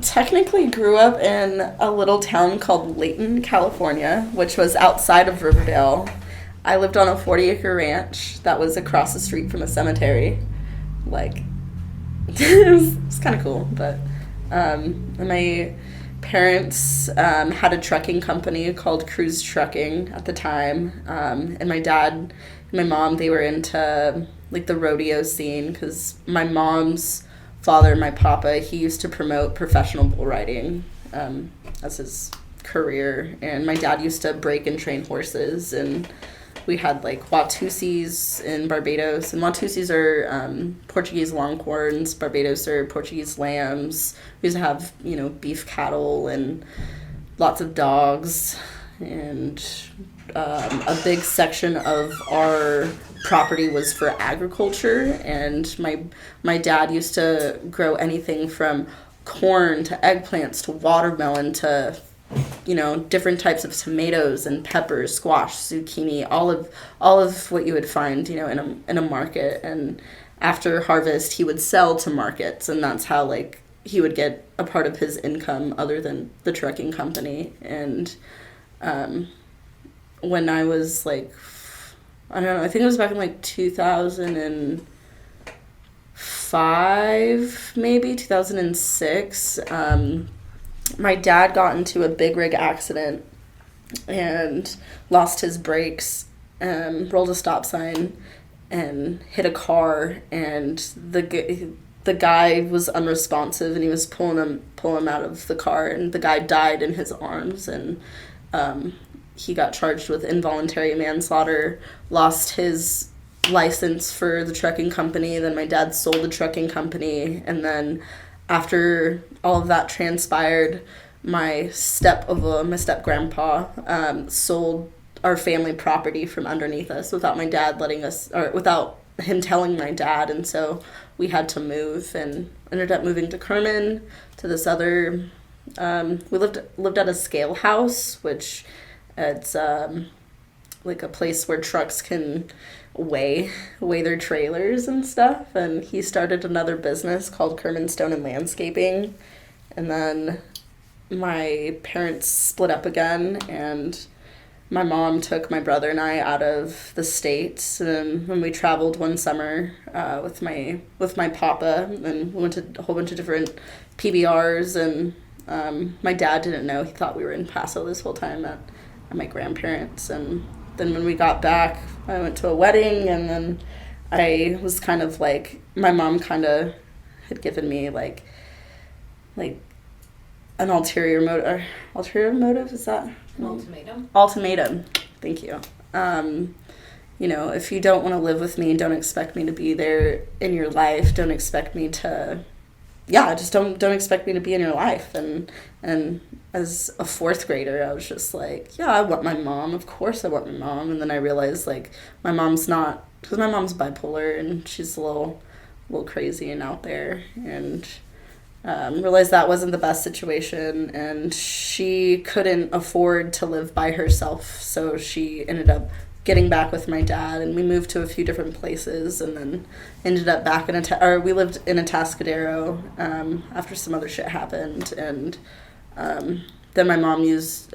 technically grew up in a little town called Layton, California, which was outside of Riverdale. I lived on a 40-acre ranch that was across the street from a cemetery. Like, it's kind of cool, but my parents had a trucking company called Cruise Trucking at the time, and my dad and my mom, they were into like the rodeo scene because my mom's father, my papa, he used to promote professional bull riding as his career, and my dad used to break and train horses, and we had like Watusis in Barbados, and Watusis are Portuguese longhorns, Barbados are Portuguese lambs. We used to have, beef cattle and lots of dogs, and a big section of our property was for agriculture, and my dad used to grow anything from corn to eggplants to watermelon to different types of tomatoes and peppers, squash, zucchini, all of what you would find, in a market. And after harvest, he would sell to markets, and that's how like he would get a part of his income other than the trucking company. And when I was like, I don't know, I think it was back in like 2005, maybe 2006. My dad got into a big rig accident and lost his brakes, rolled a stop sign, and hit a car. And the guy was unresponsive, and he was pulling him out of the car, and the guy died in his arms. And he got charged with involuntary manslaughter, lost his license for the trucking company. Then my dad sold the trucking company, and then after all of that transpired, my step grandpa sold our family property from underneath us without my dad without him telling my dad, and so we had to move and ended up moving to Kerman to this other. We lived at a scale house, which it's like a place where trucks can weigh their trailers and stuff. And he started another business called Kerman Stone and Landscaping, and then my parents split up again, and my mom took my brother and I out of the States. And when we traveled one summer with my papa, and we went to a whole bunch of different PBRs, and my dad didn't know. He thought we were in Paso this whole time at my grandparents. And then when we got back, I went to a wedding, and then I was kind of like, my mom kind of had given me like an ulterior motive, is that? An ultimatum. Ultimatum, thank you. If you don't want to live with me, don't expect me to be there in your life. Don't expect me to, just don't expect me to be in your life. And as a fourth grader, I was just like, I want my mom. Of course I want my mom. And then I realized, like, my mom's not, because my mom's bipolar, and she's a little crazy and out there. And realized that wasn't the best situation, and she couldn't afford to live by herself. So she ended up getting back with my dad, and we moved to a few different places, and then ended up back we lived in Atascadero after some other shit happened. And then my mom used,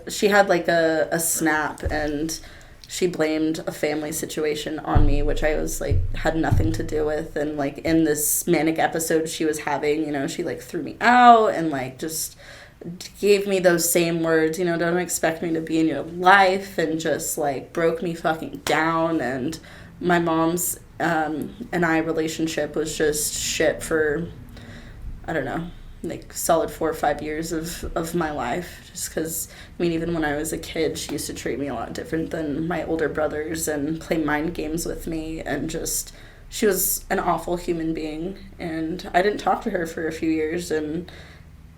she had like a snap, and she blamed a family situation on me, which I was like, had nothing to do with. And like in this manic episode she was having, she like threw me out and like just gave me those same words, don't expect me to be in your life, and just like broke me fucking down. And my mom's and I relationship was just shit for, I don't know, like solid 4 or 5 years of my life, just because even when I was a kid, she used to treat me a lot different than my older brothers and play mind games with me, and just she was an awful human being. And I didn't talk to her for a few years. And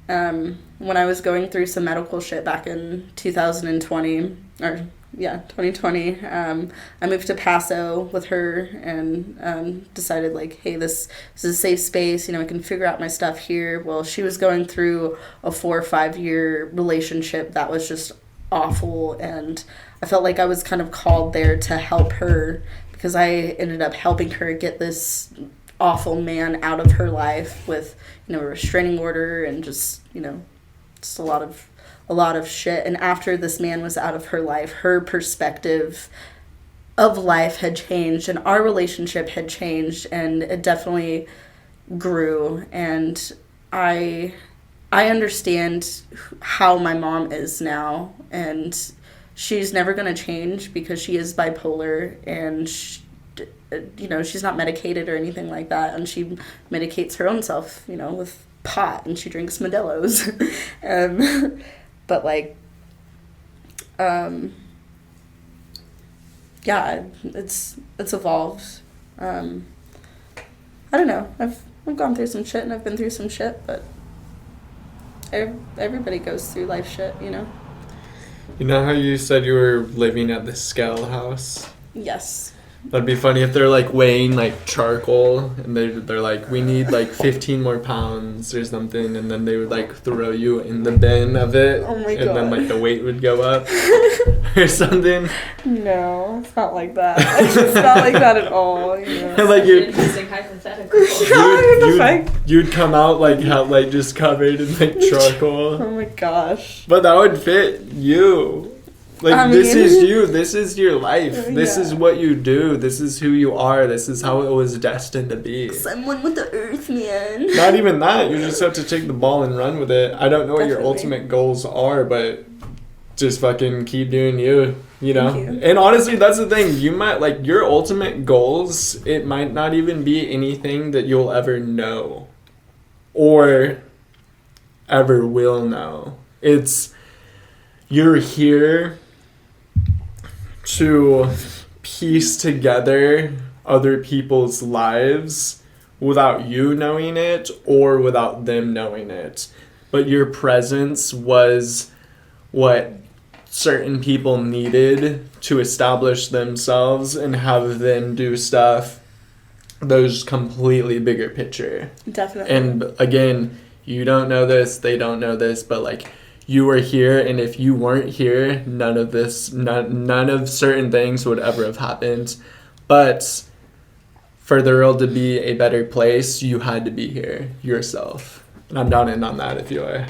when I was going through some medical shit back in 2020, I moved to Paso with her, and decided like, hey, this is a safe space, I can figure out my stuff here. Well, she was going through a 4 or 5 year relationship that was just awful, and I felt like I was kind of called there to help her, because I ended up helping her get this awful man out of her life with, a restraining order and just a lot of shit. And after this man was out of her life, her perspective of life had changed, and our relationship had changed, and it definitely grew. And I understand how my mom is now, and she's never going to change because she is bipolar, and she's not medicated or anything like that, and she medicates her own self, with pot, and she drinks Modelo's. But yeah, it's evolved. I don't know. I've gone through some shit, and I've been through some shit, but everybody goes through life shit, You know how you said you were living at the Skell house? Yes. That'd be funny if they're weighing charcoal, and they're like, we need 15 more pounds or something, and then they would throw you in the bin of it. Oh my God. And then the weight would go up or something. No, it's not like that. It's not like that at all. And Interesting hypothetical. you'd come out just covered in charcoal. Oh my gosh. But that would fit you. This is you. This is your life. This is what you do. This is who you are. This is how it was destined to be. Someone with the earth, man. Not even that. You just have to take the ball and run with it. I don't know what your ultimate goals are, but just fucking keep doing you. Thank you. And honestly, that's the thing. You might, your ultimate goals, it might not even be anything that you'll ever know. Or ever will know. You're here to piece together other people's lives without you knowing it or without them knowing it. But your presence was what certain people needed to establish themselves and have them do stuff. Those completely bigger picture. Definitely. And again, you don't know this, they don't know this, but you were here, and if you weren't here, none of certain things would ever have happened. But for the world to be a better place, you had to be here yourself. And I'm down in on that if you are.